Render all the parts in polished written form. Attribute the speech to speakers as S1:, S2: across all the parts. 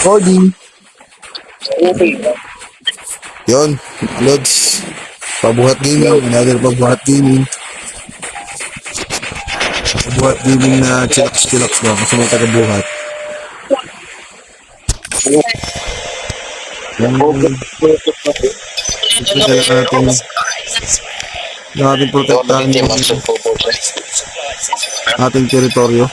S1: Recording. Yun, Lods. Pabuhat gaming, another pabuhat gaming. Pabuhat gaming na chillax daw kasi may tagabuhat. Ito na natin protektahan yung ating teritoryo.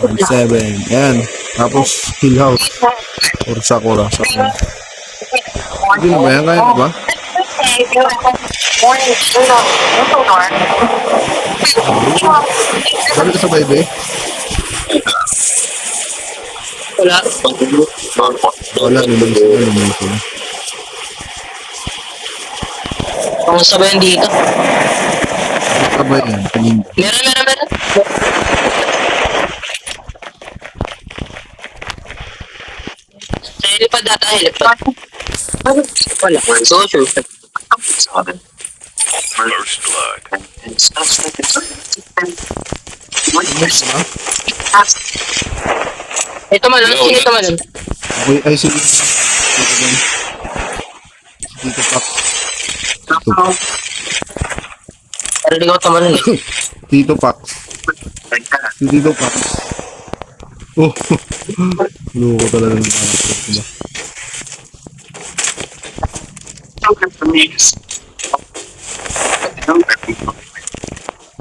S1: 7. Yan. Tapos Hill House or Sakura. Hindi na ba yan? Kaya na ba? Sabi ka sa baby? Wala, lumalis na.
S2: Kamusta ba yan dito?
S1: Sabay yan, tingin.
S2: Meron. Helipad data, helipad. Wala. So, sure.
S3: First blood.
S2: Ito malun, sino ito malun?
S1: Ay, sige. Dito pa.
S2: Pero di ko ito malun eh.
S1: Tito Pax. Si Tito Pax. Oh. Loko talaga ng anak ko. Diba?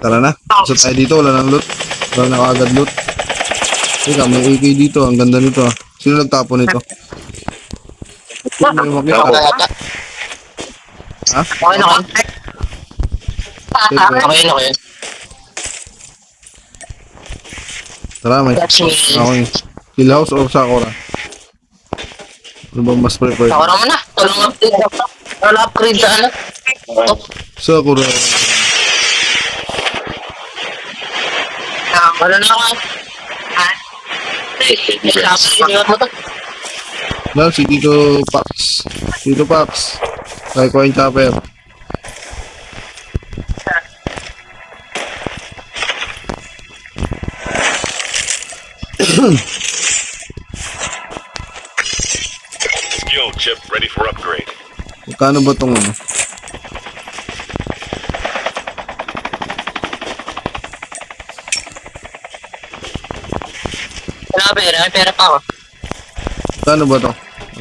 S1: Tara na. Isa tayo dito. Wala nang loot. Wala na agad loot. Teka, may AK dito. Ang ganda nito ah. Sino nagtapon nito? Sino may makita? Ha?
S2: Okay na kayo. Okay na kayo.
S1: Tara, may
S2: That's me.
S1: okay. Hill House or Sakura? Ano ba mas prefer?
S2: Sakura mo na. Tulong upgrade. Wala upgrade sa ano.
S1: Sakura.
S2: Wala na ako. Iniwan mo to.
S1: No, si Tito Pax. Tito Pax. Kay Coin Chopper.
S3: Skill chip ready for upgrade.
S1: Magkano ba itong ano?
S2: Wala ka pera. May pera pa ako.
S1: Magkano ba ito?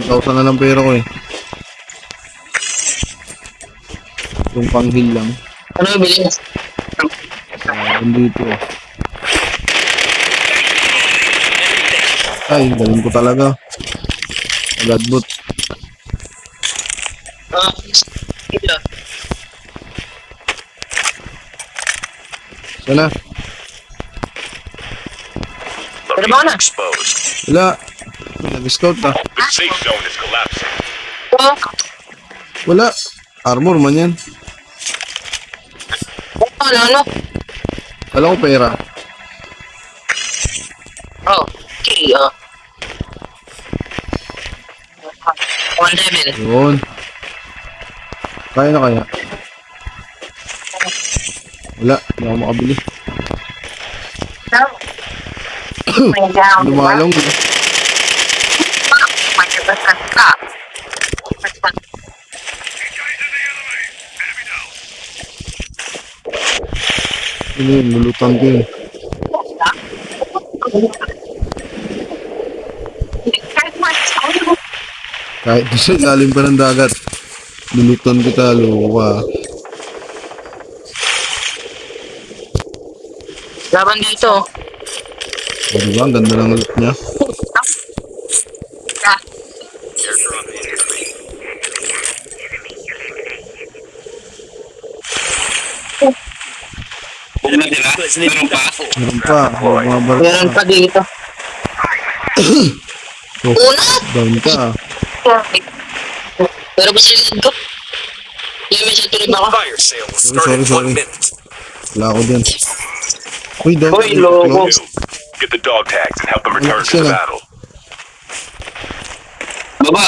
S1: 1,000 na lang pera ko eh. Yung pang-heal lang.
S2: Ano yung bilhin mo?
S1: Nandito eh. Ay, galing ko talaga. Agadbot.
S2: Ito.
S1: Sana.
S2: Pero ba na?
S3: Exposed.
S1: Wala. May nag-scout ah.
S3: The safe zone is collapsing.
S1: Wala. Armor man yan.
S2: Ano?
S1: Wala ko pera.
S2: Oh, okay. One level.
S1: Yun. Kaya na kaya? Wala. Hindi ako makabili. Lumalong eh. Ano yun? Lulutan ko yun. Kahit sa ilalim pa ng dagat. Lulutan kita, luwa.
S2: Laban dito.
S1: O diba? Ang ganda ng loot niya. Meron pa. Mga barko.
S2: Meron pa dito.
S1: Oh, down ka.
S2: Pero ba silid ko? Yung may tulog ako.
S3: Fire sale will start in
S1: Sorry.
S3: 1 minute.
S1: Wala ako dyan. Uy, down.
S2: Uy, logo.
S3: Get the dog tags and help them return to the battle.
S2: Baba.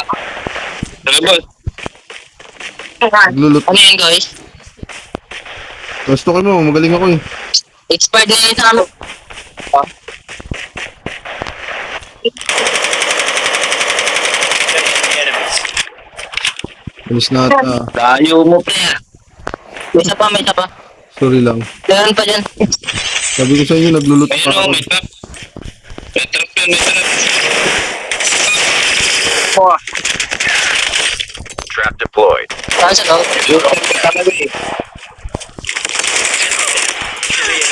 S2: Labot.
S1: Naglulot.
S2: Ano yan guys?
S1: Gusto ko mo, magaling ako eh.
S2: Expired na yun sa amin.
S1: Alis na ata.
S2: Tayo mo, pre. May isa pa, may isa pa.
S1: Sorry lang.
S2: Meron pa dyan.
S1: Sabi ko sa inyo, nagluluto
S2: Ayun
S1: pa
S2: o,
S1: ako.
S2: may trap. May trap yun, may trap. Oh,
S3: Trap deployed.
S2: saan sa loob? Yung trap ka talaga eh.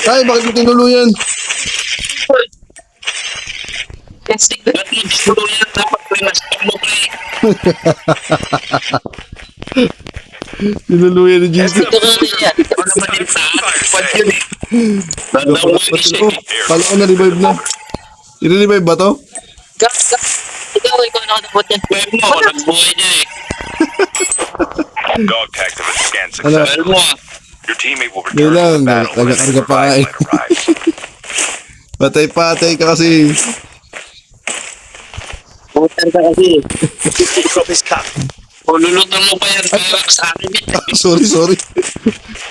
S1: Ay, bakit mo tinuluyan?
S2: Stick na natin. Siguro yan dapat pre. Mas-stick mo pre.
S1: Tinuluyan ni Jesus.
S2: Ito ka na yan. Ito naman yung sa akin. Pwede yun eh. Bandang mo yung isa eh.
S1: Kala ko na-revive na. I-revive ba to?
S2: Ikaw nakatapot yan. Pwede mo, nagbuhay niya eh.
S3: Dog tag to the scan
S1: Ano?
S3: success.
S2: Pwede mo ah.
S3: Your teammate will
S1: Yun
S3: return to
S1: lang,
S3: the battle when the
S1: taga-arga pa nga eh.
S3: revive flight arrives.
S1: Patay-patay ka kasi.
S2: Putan ka kasi.
S3: Drop his cock.
S2: O lulutan mo pa yan. Kaya sa akin eh.
S1: Ah, sorry.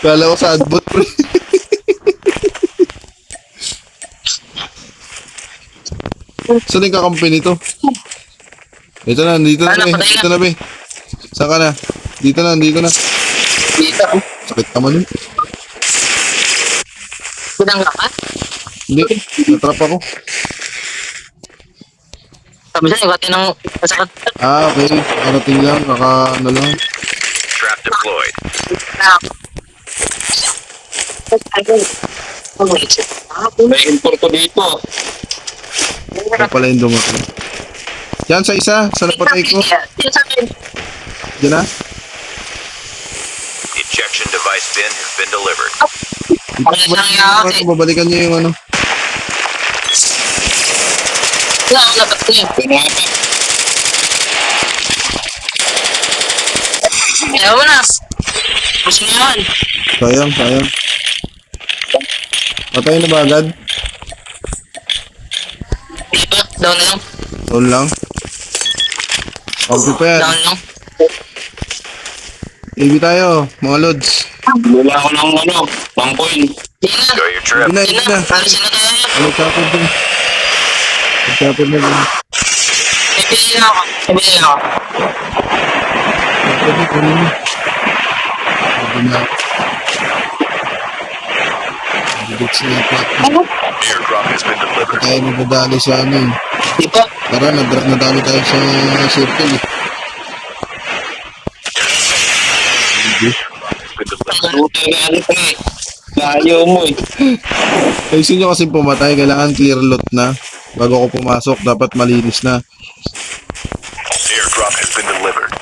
S1: Kala ko sa adbot, pre. Saan yung kakampi nito? Ito na, dito na,
S2: Ano,
S1: be.
S2: patay na.
S1: Dito na, be. Saan ka na? Dito na.
S2: Dito.
S1: Sakit naman yun.
S2: Pinang ka?
S1: Hindi, natrap ako.
S2: Sabi sa'yo, iwati ng masakit.
S1: Ah, okay. Karating lang, ano lang.
S3: Trap deployed.
S2: May importo dito.
S1: Ano pala yung dumating? Yan, sa isa. Sa napatay ko. Diyan na.
S3: Ejection device bin has been delivered.
S1: Babalikan niyo yung ano.
S2: Ayaw mo na. Gusto mo yan.
S1: Sayang. Patay na ba agad?
S2: Di ba? Down lang.
S1: Doon lang. Kampi pa yan.
S2: Down lang.
S1: AB tayo, mga lods.
S2: Wala ako ng ano, pang coin. Di na.
S3: Enjoy your trip.
S1: Hindi
S2: Di
S1: na.
S2: na. Alisin na tayo.
S1: Ano tapon dun? Tapon na dun.
S2: Ibili na ako. Ibili na ako.
S1: Tapon na, kunin mo. Tapon na. Bigits na yung plot.
S3: Airdrop has been delivered.
S1: Tayo nagdadali sa ano eh.
S2: Di ba?
S1: Tara, nadali tayo sa circle eh.
S3: Has been delivered.
S2: Luto na ano pa eh. Ayaw mo eh.
S1: Ayusin nyo kasi pumatay, kailangan clear loot na. Bago ako pumasok, dapat malinis na.
S3: Airdrop has been delivered.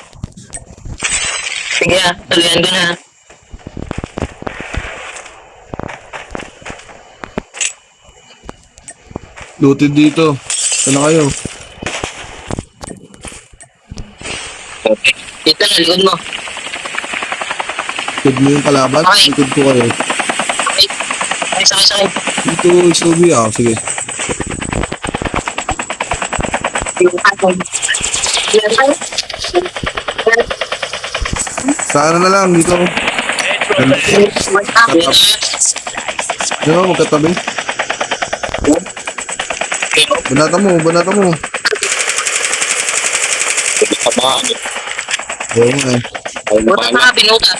S2: Sige na. Tuloyan ko na.
S1: Looted dito. Saan na kayo?
S2: Okay. Dito na, likod mo.
S1: Likod mo yung kalaban?
S2: Okay.
S1: Likod ko kayo.
S2: Okay. Ay, sakay.
S1: Dito, Sobi ah. Sige. Sana na lang dito. Ano, magkatabi. Banata mo. Oo nga eh.
S2: Buta na, binuta.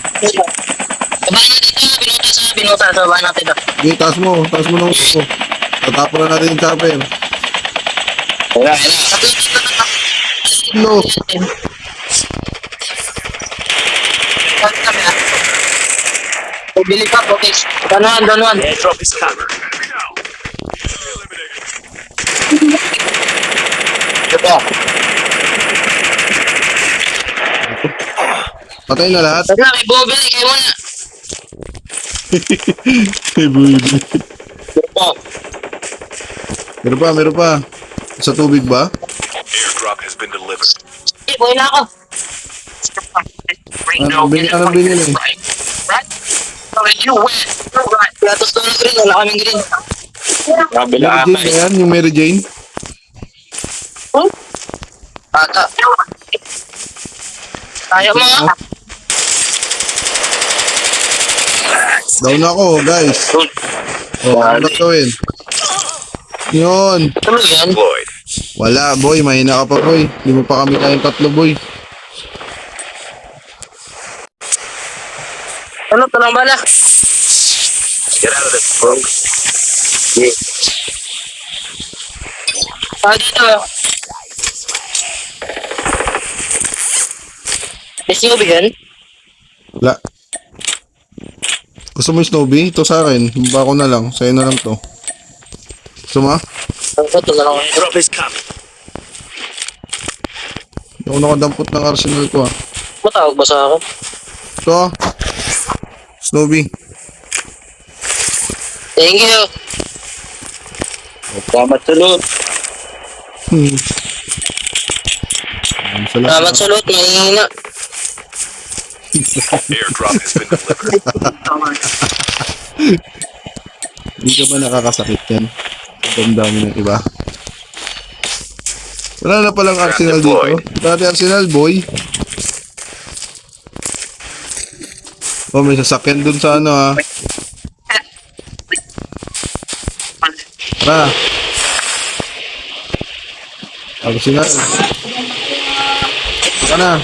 S2: Baba natin ito, binuta. Sa baba natin ito.
S1: Okay, taas mo ng uso. Tatapon na natin yung chopper.
S2: Wala.
S1: No.
S2: Bili ka, okay. Danuan.
S3: Airdrop is covered.
S2: Ito.
S1: Patay na lahat.
S2: Tara, may bumabili kayo muna.
S1: Meron pa. Sa tubig ba?
S3: Airdrop has been delivered.
S2: Boy na ako.
S1: Anong binili?
S2: Platos doon ng green, wala kaming green.
S1: Mary Jane ba yan? Yung Mary Jane?
S2: Ata. Tayo mga.
S1: Down ako, guys. Oh, ano gawin? Yun.
S2: Tuloy yan.
S3: Deployed.
S1: Wala, boy. Mahina ka pa, boy. Hindi mo pa kami kayang tatlo, boy.
S2: Ano, talang bala?
S3: Get out of this smoke.
S2: Dito. May sinobi yan?
S1: Wala. Gusto mo yung Snowy? Ito sa akin. Baba ko na lang. Sa'yo na lang to. Gusto mo?
S2: Ito na lang.
S3: Drop is coming.
S1: Hindi ako nakadampot ng arsenal ko ah.
S2: Matawag ba sa akin?
S1: Ito ah. Snowy.
S2: Thank you.
S3: Salamat sa loot.
S2: Salamat sa loot. Mahihina.
S3: Airdrop has been delivered.
S1: Hindi ka ba nakakasakit yan? Damdamin ng iba. Wala na palang arsenal dito. Dati arsenal, boy. Oh, may sasakyan dun sa ano ah. Tara. Arsenal. Saka na.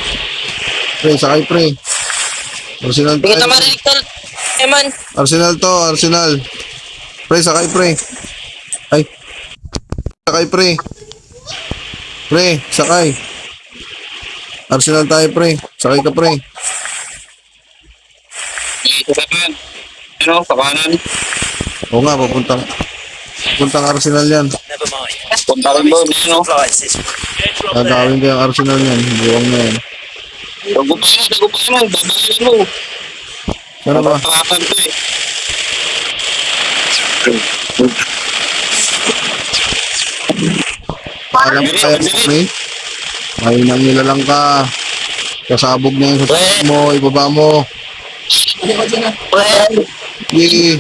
S1: Pre, sakay pre. Arsenal
S2: Hindi kita
S1: tayo.
S2: marinig tol. Eman.
S1: Arsenal to, Arsenal. Pre, sakay pre. Ay. Sakay pre. Pre, sakay. Arsenal tayo pre. Sakay ka pre.
S2: Dito ka man. Ano, sa kanan.
S1: Oo nga, pupuntang Arsenal yan.
S2: Punta rin doon. Ano?
S1: Gagawin ko yung Arsenal yan. Buwang na yan.
S2: Tagupain mo. Babayin mo.
S1: Sana ba?
S2: Pakakan ko eh.
S1: Alam ko kaya pre. May nang nilalang ka. Kasabog na yung sasakyan mo. Ibaba mo.
S2: Well,
S1: Sige.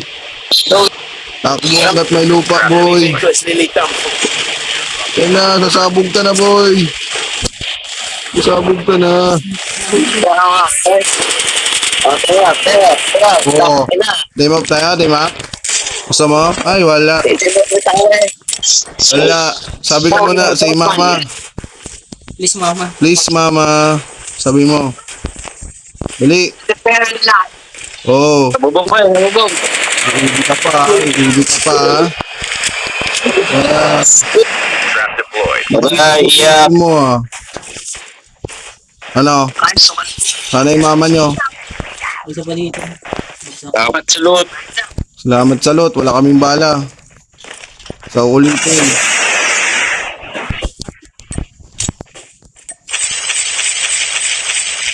S1: Takbo hanggat may lupa, boy. Yan na, sasabog ka na, boy. Sasabog ka na. Oo. Team up tayo, team up. Gusto mo? Ay, wala. Wala. Sabi ko muna sa mama.
S2: Please, mama.
S1: Please, mama. Sabi mo. Dali. Oo.
S2: Bubong ko yun, bubong.
S1: Hindi ka pa. Hindi ka pa. Wala.
S3: Trap deployed.
S1: Sabi mo ah. Ano? Sana yung mama nyo.
S2: Isa pa dito. Dapat sa loot.
S1: Salamat sa lot. Wala kaming bala. Sa ulitin.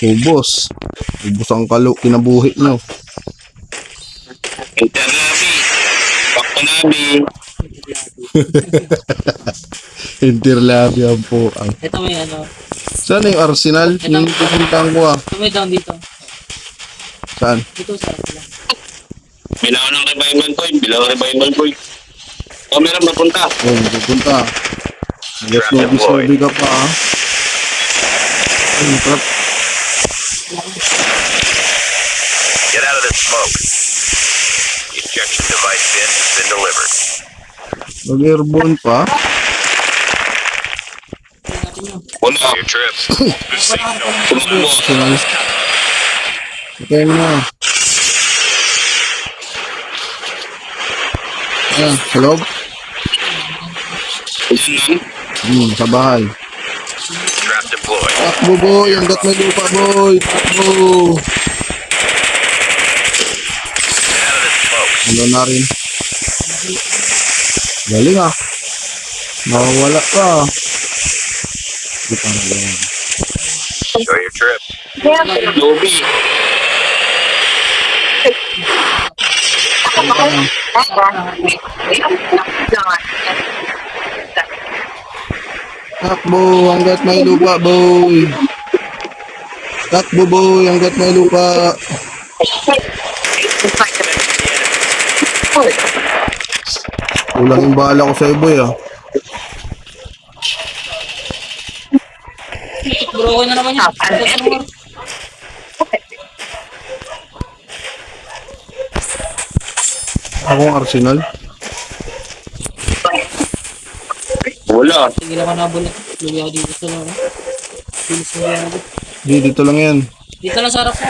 S1: Ubos. Ubos ang kinabuhi nyo.
S2: Interlabi. Bakto nabi.
S1: Interlabi ang po.
S4: Ito may ano.
S1: Saan yung Arsenal? Yung pupuntahan ko ah.
S4: Ito may down dito.
S1: Saan?
S4: Dito sa sila.
S2: Bilangan ng revival point. Bilangan ng revival point. O, meron mapunta.
S1: Oh, pupunta. Nag-slow-slow ka pa ah. Ay, trap.
S3: Get out of this smoke. Ejection device bin has been delivered.
S1: Nag-airborne pa.
S2: Puno.
S3: Your trip. The safe zone.
S2: Puno mo.
S1: Arsenal. Patay mo na. Ayan, sa loob.
S2: Yan lang.
S1: Sa bahay.
S3: Trap deployed.
S1: Takbo boy, hanggat may lupa boy. Takbo.
S3: Get out of this smoke.
S1: Ano na rin. Galing ah. Mawawala ka. Hindi pa na ganyan.
S3: Enjoy your trip.
S2: Lobby.
S1: Takbo hanggat may lupa boy. Takbo boy hanggat may lupa. Kulang yung bala ko sa'yo boy ah.
S4: Bro, ko na naman yun.
S1: Ako ang Arsenal.
S2: Wala.
S4: Sige lang ako nabulat. Lugi ako dito sa lang. Pilis mo yan.
S1: Hindi, dito lang yan.
S4: Dito lang sa harap ko.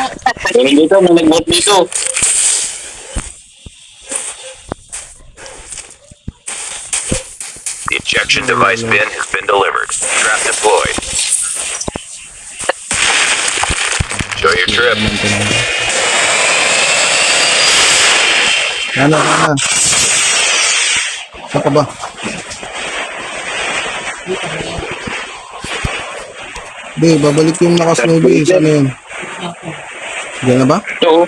S2: Meron dito, may nag-vote dito.
S3: The ejection device bin has been delivered. Trap deployed. Enjoy your trip.
S1: Sana. Saan ka ba? Hindi, babalik yung naka-snowbase. Ano yun? Diyan na ba?
S2: Ito.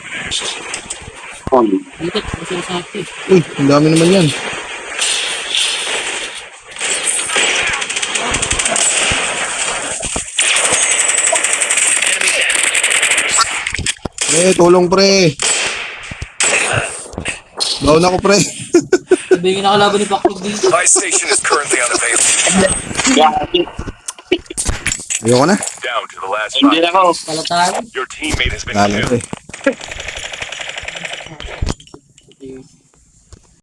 S4: Dito, gusto ko sa akin.
S1: Uy, ang dami naman yan. Tulong pre. Baon ako pre.
S4: Sabihin ako laban ni Pakpag dito.
S3: Buy station is currently unavailable.
S1: Ayoko na.
S3: Down to the last
S2: Hindi
S3: five.
S2: na ako.
S4: Kalatahan.
S3: Your teammate has been
S1: Lalo
S3: killed.
S1: pre.